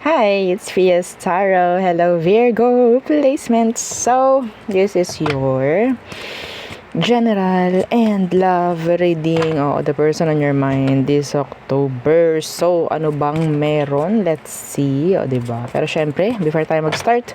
Hi, it's Fias Tarot. Hello, Virgo placements. So, this is your general and love reading the person on your mind this October. So, ano bang meron? Let's see. Diba? Pero syempre, before tayo mag-start,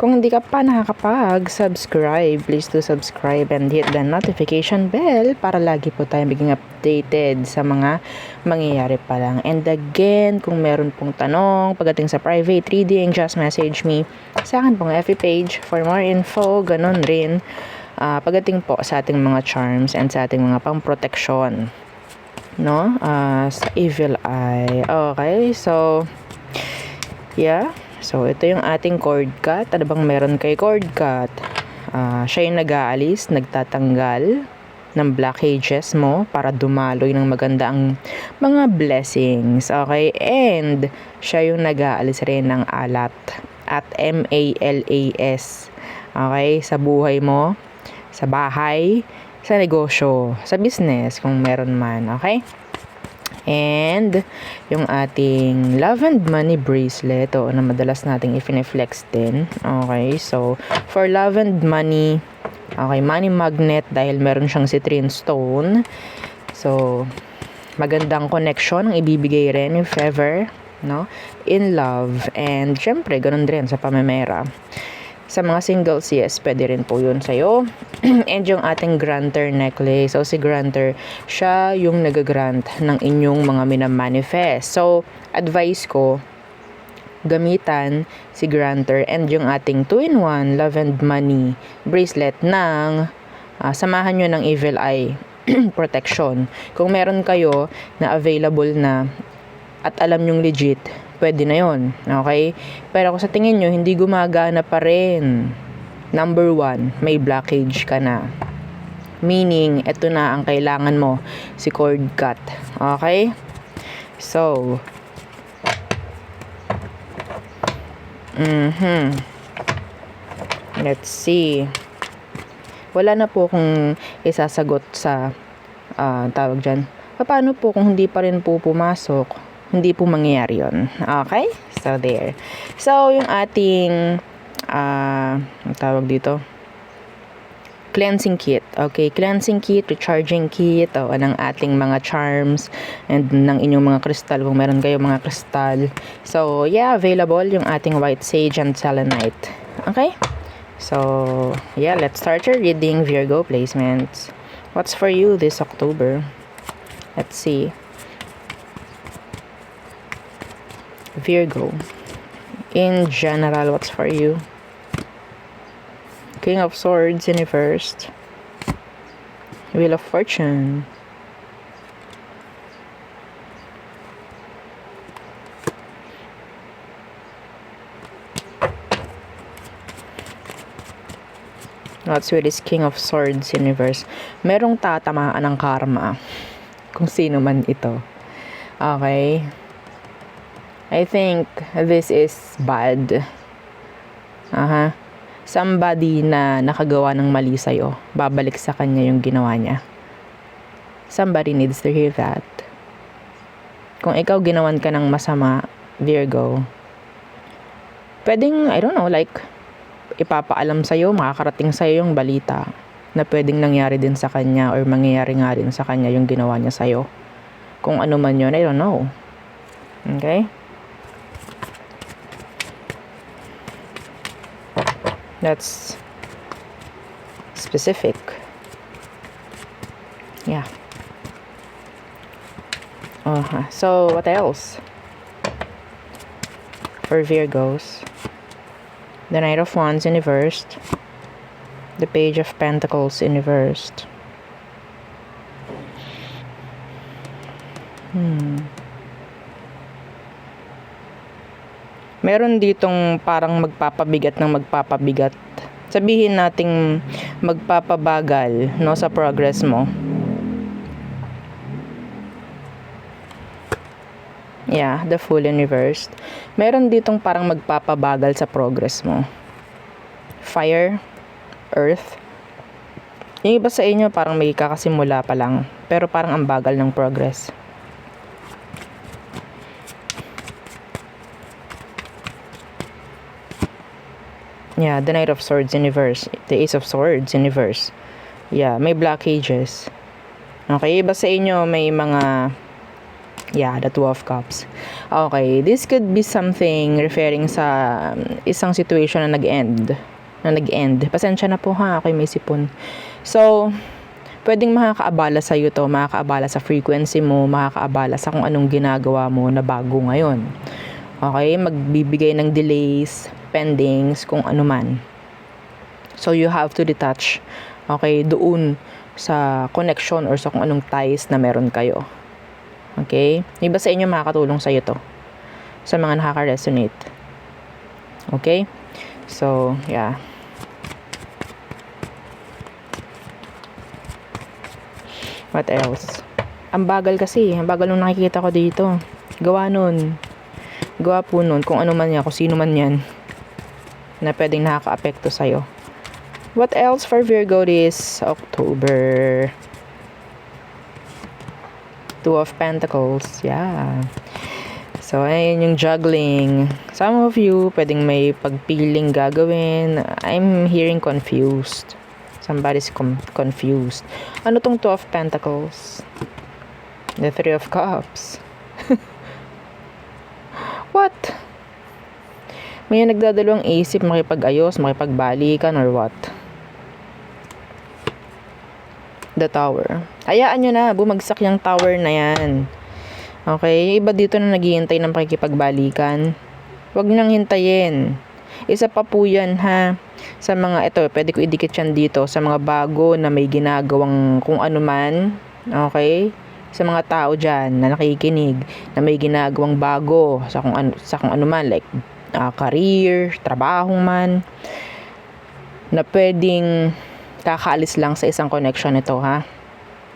kung hindi ka pa nakakapag-subscribe, please do subscribe and hit the notification bell para lagi po tayo maging updated sa mga mangyayari pa lang. And again, kung meron pong tanong pagdating sa private reading, just message me sa akin pong FB page for more info. Ganon rin pagdating po sa ating mga charms and sa ating mga pang-protection, no? Sa evil eye. Okay, so yeah. So ito yung ating cord cut. Ano bang meron kay cord cut? Siya yung nag-aalis, nagtatanggal ng blockages mo para dumaloy ng maganda ang mga blessings. Okay, and siya yung nag-aalis rin ng alat at MALAS. Okay, sa buhay mo, sa bahay, sa negosyo, sa business kung meron man, okay? And yung ating love and money bracelet na madalas nating i-flex din. Okay, so for love and money, okay, money magnet dahil meron siyang citrine stone. So magandang connection ang ibibigay rin if ever, no? In love, and syempre ganun din sa pamemera. Sa mga singles, yes, pwede rin po yun sa'yo. And yung ating granter necklace. So, si granter, siya yung nag-grant ng inyong mga minamanifest. So, advice ko, gamitan si granter and yung ating 2-in-1 love and money bracelet ng samahan nyo ng evil eye protection. Kung meron kayo na available na at alam nyong legit, pwede na yon, okay? Pero kung sa tingin nyo, hindi gumagana pa rin, number 1, may blockage ka na. Meaning, ito na ang kailangan mo, si cord cut. Okay? So, let's see. Wala na po kung isasagot sa tawag dyan. Paano po kung hindi pa rin po pumasok? Hindi po mangyayari yun. Okay? So, there. So, yung ating tawag dito, cleansing kit. Okay? Cleansing kit, recharging kit, ng ating mga charms and ng inyong mga kristal kung meron kayo mga kristal. So, yeah, available yung ating white sage and selenite. Okay? So, yeah, let's start your reading, Virgo placements. What's for you this October? Let's see. Virgo, in general, what's for you? King of Swords in reversed. Wheel of Fortune. What's with this King of Swords in reverse? Merong tatamaan ng karma. Kung sino man ito. Okay? I think this is bad. Somebody na nakagawa ng mali sa'yo, babalik sa kanya yung ginawa niya. Somebody needs to hear that. Kung ikaw ginawan ka ng masama, Virgo, pwedeng, I don't know, like, ipapaalam sa'yo, makakarating sa'yo yung balita na pwedeng nangyari din sa kanya or mangyayari nga din sa kanya yung ginawa niya sa'yo. Kung ano man yun, I don't know. Okay? That's specific. Yeah. So, what else? For Virgos, the Knight of Wands in reversed. The Page of Pentacles in reversed. Meron ditong parang magpapabigat ng magpapabigat. Sabihin nating magpapabagal, no, sa progress mo. Yeah, the Fool in reversed. Meron ditong parang magpapabagal sa progress mo. Fire, Earth. Yung iba sa inyo parang may kakasimula pa lang, pero parang ang bagal ng progress. Yeah, the Knight of Swords in reverse. The Ace of Swords in reverse. Yeah, may blockages. Okay, iba sa inyo may mga... Yeah, the Two of Cups. Okay, this could be something referring sa isang situation na nag-end. Pasensya na po ha, okay, may sipon. So, pwedeng makakaabala sa iyo to, makakaabala sa frequency mo, makakaabala sa kung anong ginagawa mo na bago ngayon. Okay, magbibigay ng delays, pendings, kung ano man. So, you have to detach, okay, doon sa connection or sa kung anong ties na meron kayo. Okay? Iba sa inyo makakatulong sa iyo to. Sa mga nakaka-resonate. Okay? So, yeah. What else? Ang bagal kasi. Ang bagal nung nakikita ko dito. Gawa po nun. Kung ano man yan. Kung sino man yan. Na pwedeng nakaka-apekto sa'yo. What else for Virgo this October? Two of Pentacles. Yeah. So, ayun yung juggling. Some of you, pwedeng may pagpiling gagawin. I'm hearing confused. Somebody's confused. Ano tong Two of Pentacles? The Three of Cups. What? May nagdadalawang isip, makipag-ayos, makipagbalikan, or what? The Tower. Hayaan nyo na, bumagsak yung tower na yan. Okay? Iba dito na naghihintay ng pakikipagbalikan. Huwag nang hintayin. Isa pa po yan ha. Sa mga, ito, pwede ko idikit yan dito. Sa mga bago na may ginagawang kung ano man. Okay? Sa mga tao dyan na nakikinig, na may ginagawang bago sa kung ano man. Like, career, trabaho man. Na pwedeng kakaalis lang sa isang connection ito ha.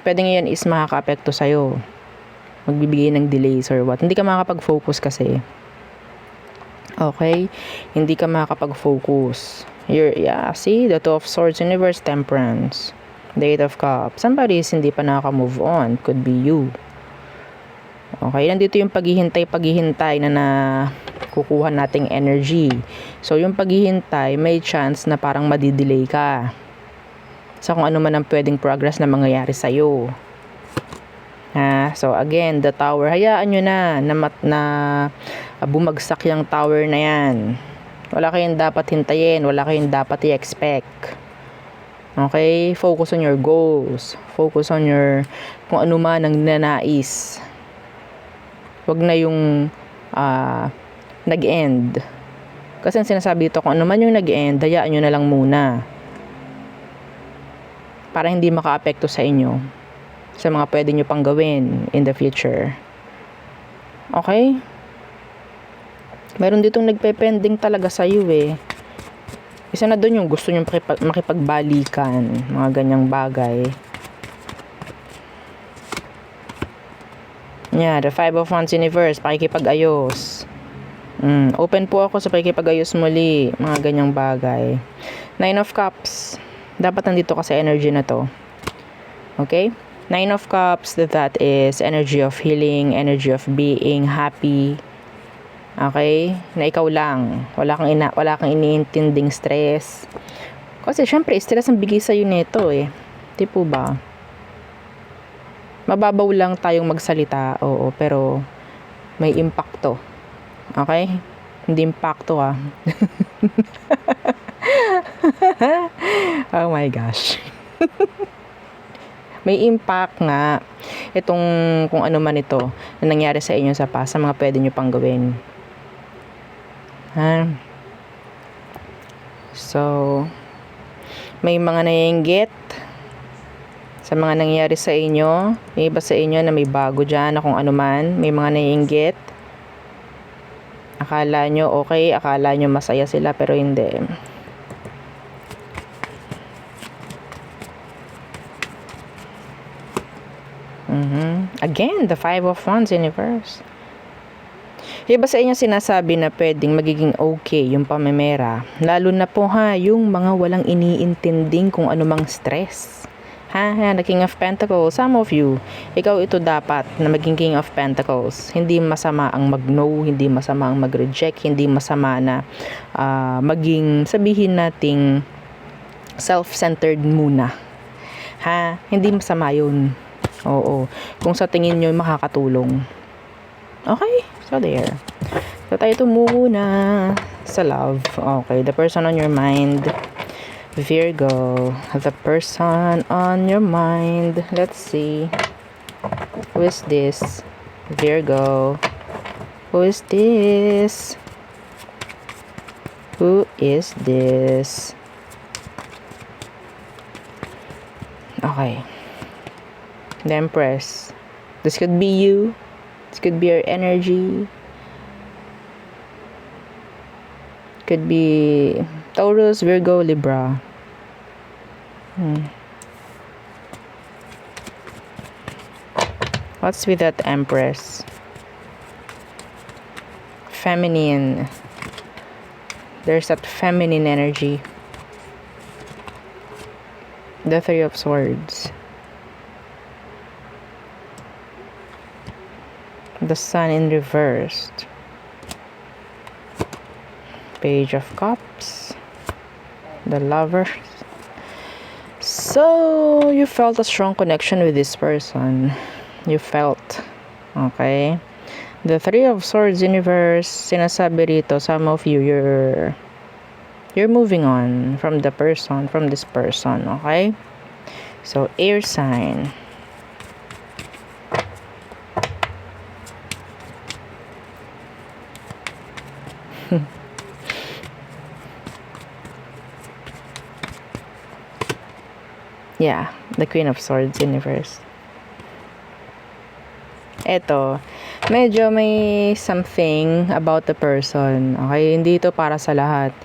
Pwedeng yan is makaka-apekto sa'yo. Magbibigay ng delays or what. Hindi ka makakapag-focus kasi. Okay? Hindi ka makakapag-focus. See? The Two of Swords, Universe, Temperance. The Eight of Cups. Somebody is hindi pa nakaka-move on. Could be you. Okay? Nandito yung paghihintay na kukuha nating energy. So, yung paghihintay, may chance na parang madidelay ka sa kung ano man ang pwedeng progress na mangyayari sa'yo. So again, the tower, hayaan nyo na bumagsak yung tower na yan. Wala kayong dapat hintayin, wala kayong dapat i-expect. Okay? Focus on your goals. Focus on your kung ano man ang nanais. Wag na yung nag-end. Kasi ang sinasabi ito, kung ano man yung nag-end, hayaan nyo na lang muna. Para hindi maka-apekto sa inyo. Sa mga pwede nyo pang gawin in the future. Okay? Meron ditong nagpe-pending talaga sa iyo eh. Isa na doon yung gusto nyo makipagbalikan. Mga ganyang bagay. Yeah, the Five of Wands Universe. Pakikipag-ayos. Open po ako sa pakikipag-ayos muli. Mga ganyang bagay. Nine of Cups. Dapat nandito kasi energy na to. Okay? Nine of Cups, that is energy of healing, energy of being happy. Okay? Na ikaw lang. Wala kang iniintinding stress. Kasi syempre, stress ang bigay sa'yo nito eh. Di po ba? Mababaw lang tayong magsalita, oo, pero may impacto. Okay? Hindi impacto ah. Oh my gosh. May impact nga itong kung ano man ito na nangyari sa inyo sa past, sa mga pwede nyo pang gawin. So, may mga naiinggit sa mga nangyari sa inyo. May iba sa inyo na may bago dyan na kung ano man. May mga naiinggit. Akala nyo okay, akala nyo masaya sila, pero hindi. Again, the Five of Wands Universe. Iba sa inyo sinasabi na pwedeng magiging okay yung pamemera. Lalo na po yung mga walang iniintinding kung anumang stress. The King of Pentacles. Some of you, ikaw ito dapat na maging King of Pentacles. Hindi masama ang mag-no, hindi masama ang mag-reject, hindi masama na maging, sabihin nating, self-centered muna. Hindi masama yun. Oo. Kung sa tingin nyo makakatulong. Okay? So, there. So, tayo muna sa love. Okay. The person on your mind. Virgo, the person on your mind. Let's see. Who is this? Virgo. Who is this? Who is this? Okay. The Empress. This could be you. This could be your energy. Could be Taurus, Virgo, Libra. What's with that Empress? Feminine. There's that feminine energy. The Three of Swords. The Sun in reversed. Page of Cups. The Lovers. So, you felt a strong connection with this person. You felt. Okay? The Three of Swords universe, sinasabi rito, some of you, you're moving on from the person, from this person. Okay? So, air sign. Yeah, the Queen of Swords universe. Eto, medyo may something about the person. Okay, hindi ito para sa lahat.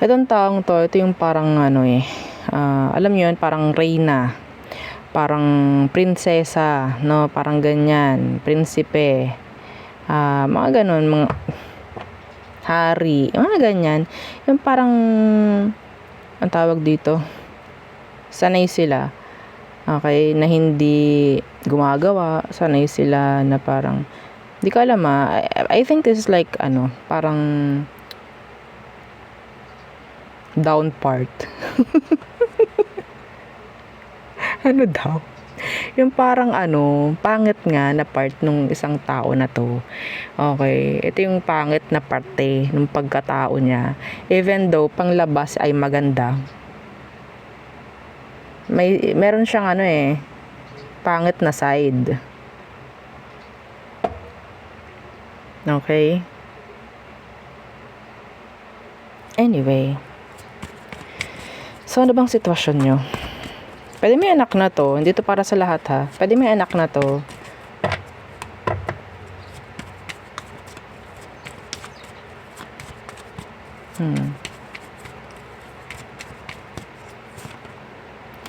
Itong taong to, ito yung parang alam niyo yun, parang reyna, parang prinsesa, no, parang ganyan, prinsipe, mga ganun, mga hari, mga ganyan. Yung parang, ang tawag dito, sanay sila, okay, na hindi gumagawa, sanay sila na parang, di ko alam I think this is like, parang, down part. Ano daw? Yung parang pangit nga na part nung isang tao na to. Okay, ito yung pangit na parte ng pagkatao niya. Even though panglabas ay maganda. Meron siyang pangit na side. Okay? Anyway. So, ano bang sitwasyon nyo? Pwede may anak na to. Hindi to para sa lahat ha. Pwede may anak na to.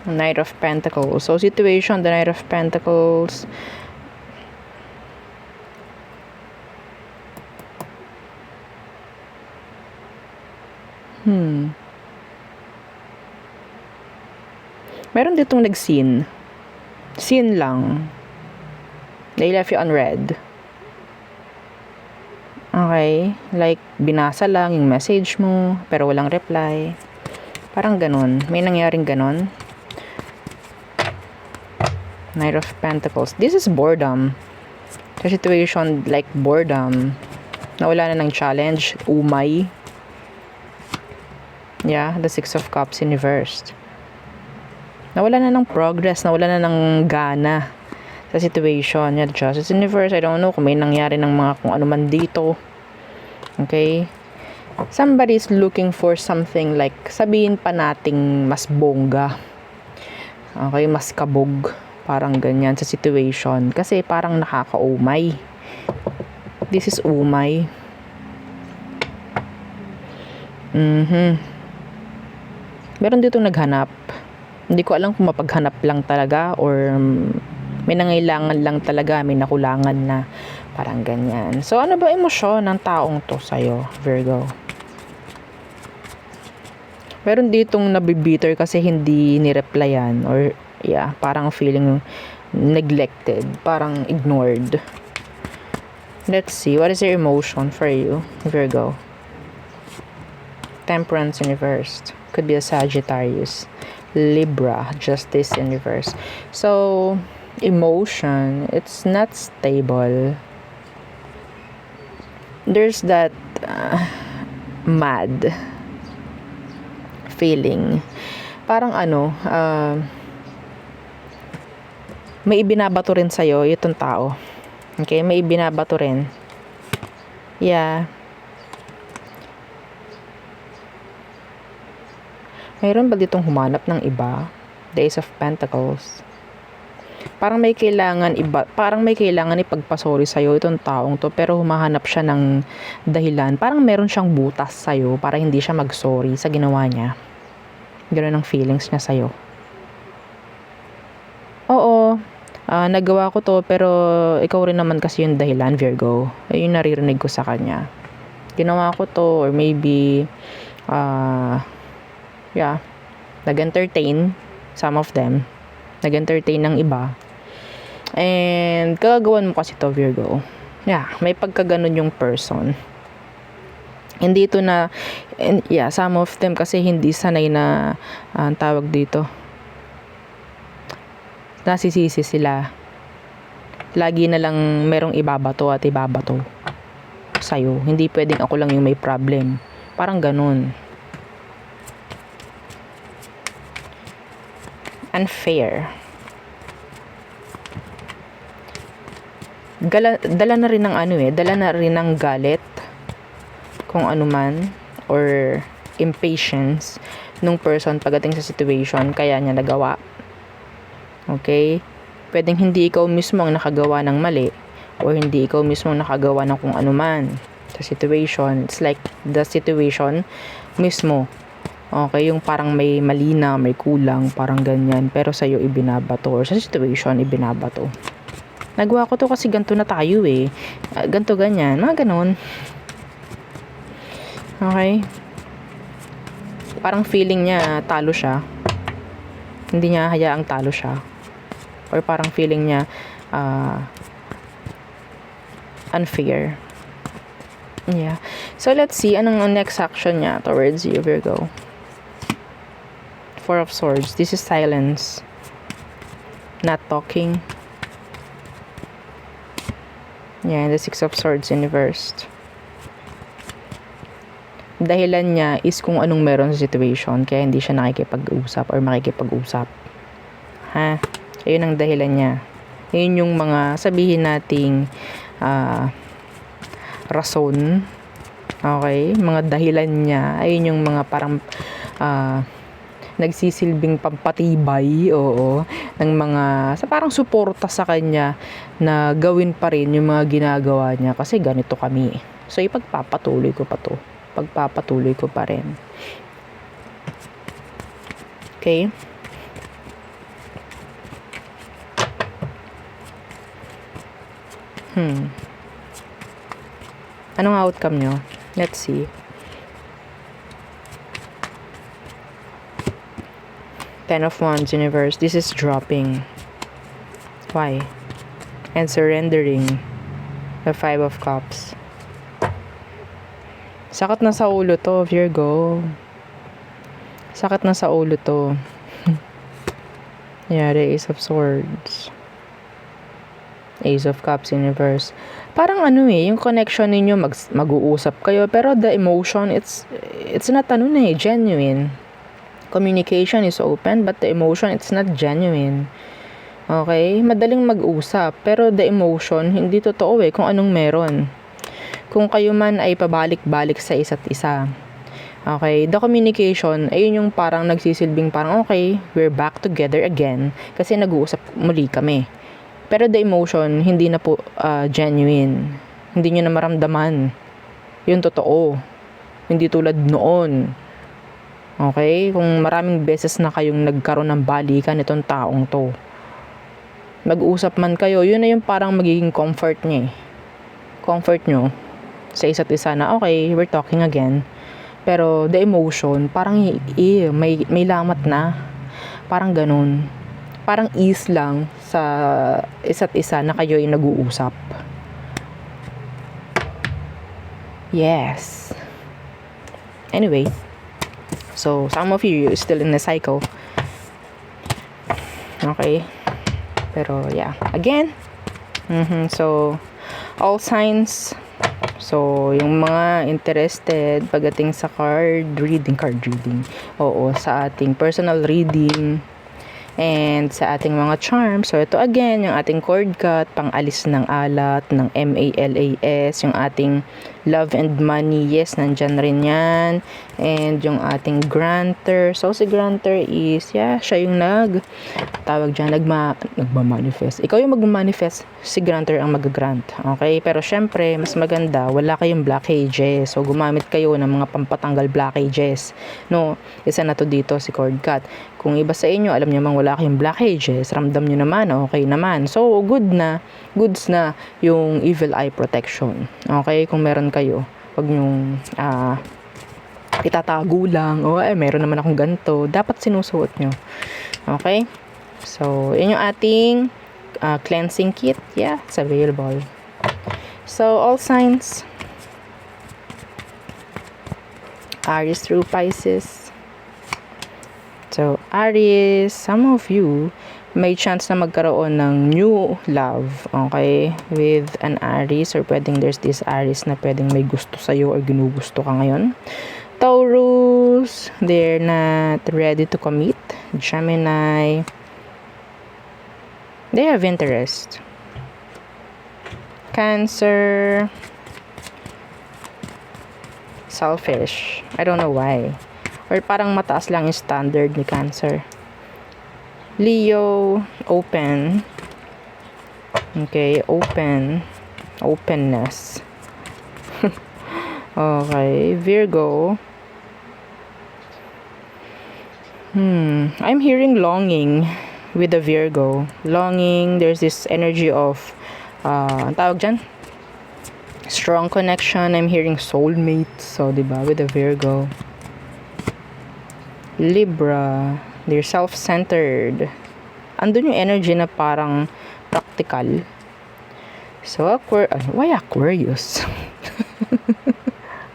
Knight of Pentacles. So, situation, the Knight of Pentacles. Meron ditong nag-scene. Scene lang. They left you on red. Okay? Like, binasa lang yung message mo, pero walang reply. Parang ganun. May nangyaring ganun. Knight of Pentacles. This is boredom. The situation like boredom. Nawala na ng challenge. Umay. Yeah, the Six of Cups in reversed. Nawala na ng progress. Nawala na ng gana sa situation. Yeah, the Justice in reverse. I don't know kung may nangyari ng mga kung ano man dito. Okay? Somebody is looking for something like, sabihin pa nating mas bongga. Okay? Mas kabog. Parang ganyan sa situation. Kasi parang nakaka-umay. This is umay. Meron dito naghanap. Hindi ko alam kung mapaghanap lang talaga or may nangailangan lang talaga, may nakulangan na. Parang ganyan. So, ano ba emosyon ng taong to sa'yo, Virgo? Meron ditong nabibitter kasi hindi ni-replyan or yeah, parang feeling neglected, parang ignored. Let's see, what is your emotion for you, Virgo? Temperance in reverse. Could be a Sagittarius. Libra, Justice in reverse. So, emotion, it's not stable. There's that mad feeling. Parang may ibinabato rin sa'yo itong tao. Okay, may ibinabato rin. Yeah. Mayroon ba ditong humanap ng iba? The Ace of Pentacles. Parang may kailangan ipagpasori sa'yo itong taong to, pero humahanap siya ng dahilan. Parang meron siyang butas sa'yo para hindi siya mag-sorry sa ginawa niya. Ganoon ang feelings niya sa'yo. Oo, nagawa ko to, pero ikaw rin naman kasi yung dahilan, Virgo. Ayun yung naririnig ko sa kanya. Ginawa ko to, or maybe nag-entertain some of them. Nag-entertain ng iba. And kagagawan mo kasi to, Virgo. Yeah, may pagkaganon yung person. Hindi ito na, some of them kasi hindi sanay na tawag dito. Nasisisi sila. Lagi na lang merong ibabato at ibabato sa'yo. Hindi pwedeng ako lang yung may problem. Parang ganun. Unfair. Dala na rin ng galit, kung ano man, or impatience nung person pagdating sa situation, kaya niya nagawa. Okay? Pwedeng hindi ikaw mismo ang nakagawa ng mali, or hindi ikaw mismo ang nakagawa ng kung ano man sa situation. It's like the situation mismo. Okay, yung parang may mali na, may kulang, parang ganyan. Pero sa'yo ibinabato, or sa situation ibinabato. Nagawa ko to kasi ganito na tayo eh. Ganito, ganyan. Mga ganon. Okay? Parang feeling niya talo siya. Hindi niya hayaang talo siya. Or parang feeling niya unfair. Yeah. So, let's see. Anong next action niya towards you, Virgo? Four of Swords. This is silence. Not talking. Yeah, the Six of Swords in reverse. Dahilan niya is kung anong meron sa situation, kaya hindi siya nakikipag-usap or makikipag-usap. Ha? Ayun ang dahilan niya. Ayun yung mga sabihin nating rason. Okay? Mga dahilan niya. Ayun yung mga parang nagsisilbing pampatibay, ng mga, parang suporta sa kanya na gawin pa rin yung mga ginagawa niya kasi ganito kami. So, ipagpapatuloy ko pa to. Pagpapatuloy ko pa rin. Okay? Anong outcome nyo? Let's see. Ten of Wands, Universe. This is dropping. Why? And surrendering. The Five of Cups. Sakit na sa ulo to, Virgo. Sakit na sa ulo to. Yeah, the Ace of Swords. Ace of Cups in reverse. Parang yung connection ninyo, mag-uusap kayo, pero the emotion, it's not genuine. Communication is open, but the emotion, it's not genuine. Okay? Madaling mag-usap, pero the emotion, hindi totoo kung anong meron. Kung kayo man ay pabalik-balik sa isa't isa. Okay? The communication, ayun yung parang nagsisilbing parang, okay, we're back together again. Kasi nag-uusap muli kami. Pero the emotion, hindi na po genuine. Hindi nyo na maramdaman. Yung totoo. Hindi tulad noon. Okay? Kung maraming beses na kayong nagkaroon ng balikan itong taong to. Mag-usap man kayo, yun na yung parang magiging comfort niya. Comfort nyo sa isa't isa na, okay, we're talking again. Pero the emotion, parang may lamat na. Parang ganun. parang ease lang sa isa't isa na kayo ay nag-uusap. Yes. Anyway, so some of you still in the cycle. Okay. Pero yeah, again. So all signs. So yung mga interested pagdating sa card reading. Oo, sa ating personal reading and sa ating mga charms. So ito again, yung ating cord cut, pang-alis ng alat, ng MALAS, yung ating love and money, yes, nandyan rin yan. And yung ating granter. So si granter is, yeah, siya yung tawag dyan, nagma-manifest. Ikaw yung mag-manifest, si granter ang mag-grant. Okay? Pero syempre, mas maganda, wala kayong blockages. So gumamit kayo ng mga pampatanggal blockages. No, isa na to dito si cord cut. Kung iba sa inyo, alam niyo mang wala kayong blockages, ramdam niyo naman, okay naman. So, goods na yung evil eye protection. Okay? Kung meron kayo, wag niyong itatago lang. Meron naman akong ganito. Dapat sinusuot niyo. Okay? So, yun yung ating cleansing kit. Yeah, it's available. So, all signs. Aries through Pisces. So, Aries, some of you may chance na magkaroon ng new love, okay, with an Aries, or pwedeng there's this Aries na pwedeng may gusto sa'yo or ginugusto ka ngayon. Taurus, they're not ready to commit. Gemini, they have interest. Cancer, selfish. I don't know why. Or parang mataas lang yung standard ni Cancer. Leo, open. Okay, openness. Okay, Virgo. I'm hearing longing with the Virgo. Longing, there's this energy of ang tawag dyan? Strong connection. I'm hearing soulmates. So, diba, with the Virgo. Libra, they're self-centered. Andun yung energy na parang practical. So, why Aquarius?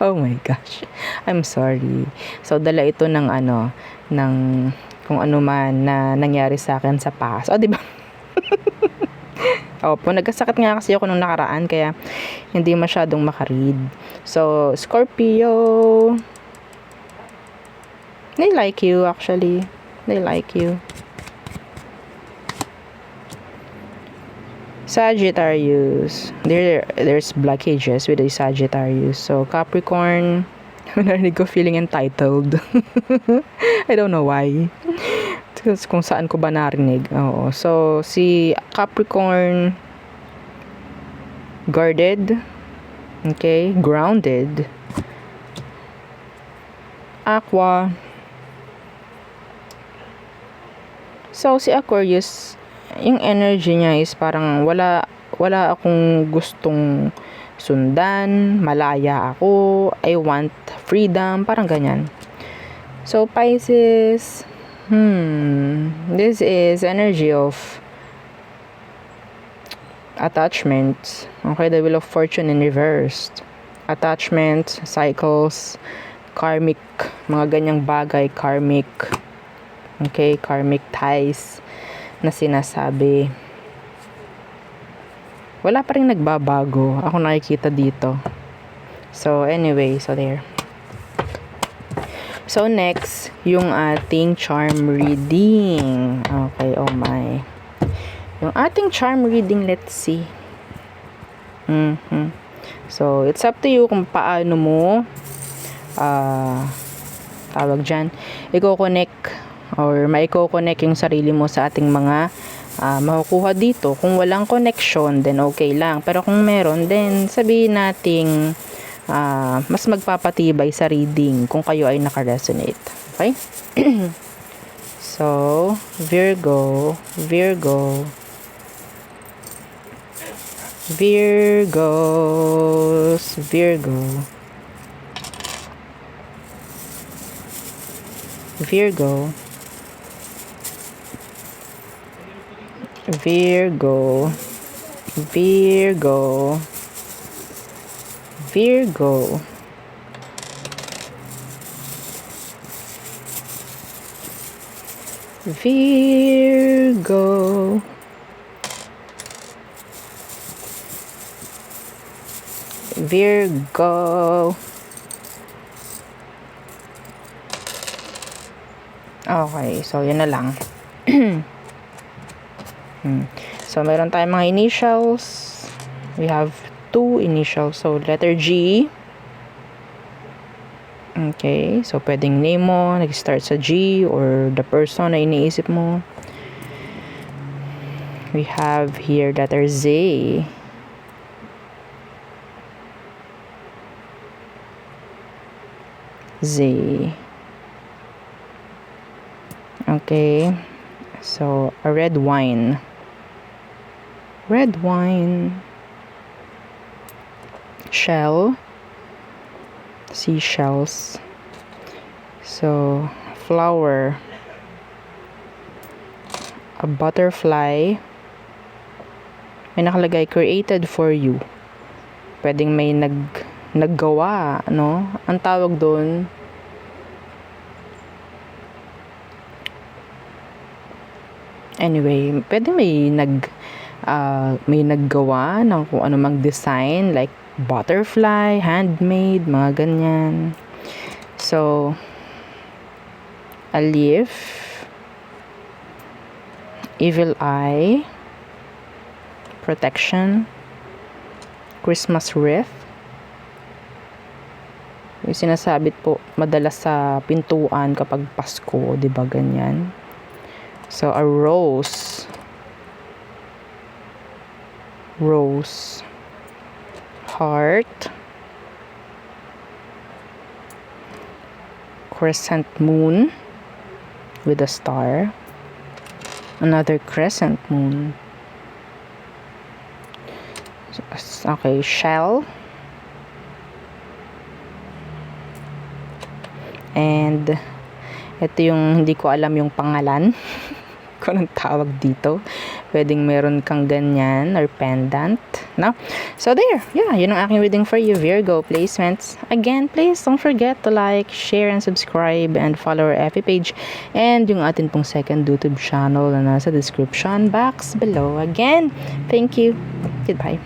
Oh my gosh. I'm sorry. So, dala ito ng kung ano man na nangyari sa akin sa past. Di ba? Opo, nagkasakit nga kasi ako nung nakaraan, kaya hindi masyadong makaread. So, Scorpio, they like you actually. They like you. Sagittarius. There's blockages with the Sagittarius. So Capricorn, narinig ko feeling entitled. I don't know why. Kung saan ko ba narinig. Oo. So si Capricorn, guarded. Okay, grounded. Aqua. So, si Aquarius, yung energy niya is parang wala akong gustong sundan, malaya ako, I want freedom, parang ganyan. So, Pisces, this is energy of attachment. Okay, the Wheel of Fortune in reversed. Attachment, cycles, karmic, mga ganyang bagay, karmic. Okay, karmic ties na sinasabi. Wala pa rin nagbabago. Ako nakikita dito. So, anyway, so there. So, next, yung ating charm reading. Okay, oh my. Yung ating charm reading, let's see. So, it's up to you kung paano mo tawag dyan, i-connect or maiko-connect yung sarili mo sa ating mga makukuha dito. Kung walang connection, then okay lang. Pero kung meron, then sabihin nating mas magpapatibay sa reading kung kayo ay naka-resonate. Okay? So, Virgo, Virgo, Virgo, Virgo. Virgo. Virgo. Okay, so yun na lang. So meron tayong mga initials. We have 2 initials. So letter G. Okay, so pwedeng name mo nag-start sa G or the person na iniisip mo. We have here letter Z. Z. Okay, so a red wine. Red wine. Shell. Seashells. So flower. A butterfly. May nakalagay created for you. Pwedeng may naggawa, no? Ang tawag doon, anyway, pwedeng may naggawa ng kung ano mang design, like butterfly, handmade, mga ganyan. So a leaf, evil eye, protection, Christmas wreath. Yung sinasabit po madalas sa pintuan kapag Pasko, 'di ba ganyan? So a rose. Rose. Heart. Crescent moon with a star. Another crescent moon. Okay, shell. And ito yung hindi ko alam yung pangalan kung anong tawag dito. Pwedeng meron kang ganyan or pendant, no? So there, yeah, yun ang aking reading for you, Virgo placements. Again, please don't forget to like, share, and subscribe, and follow our FB page and yung atin pong second YouTube channel na nasa description box below. Again, thank you. Goodbye.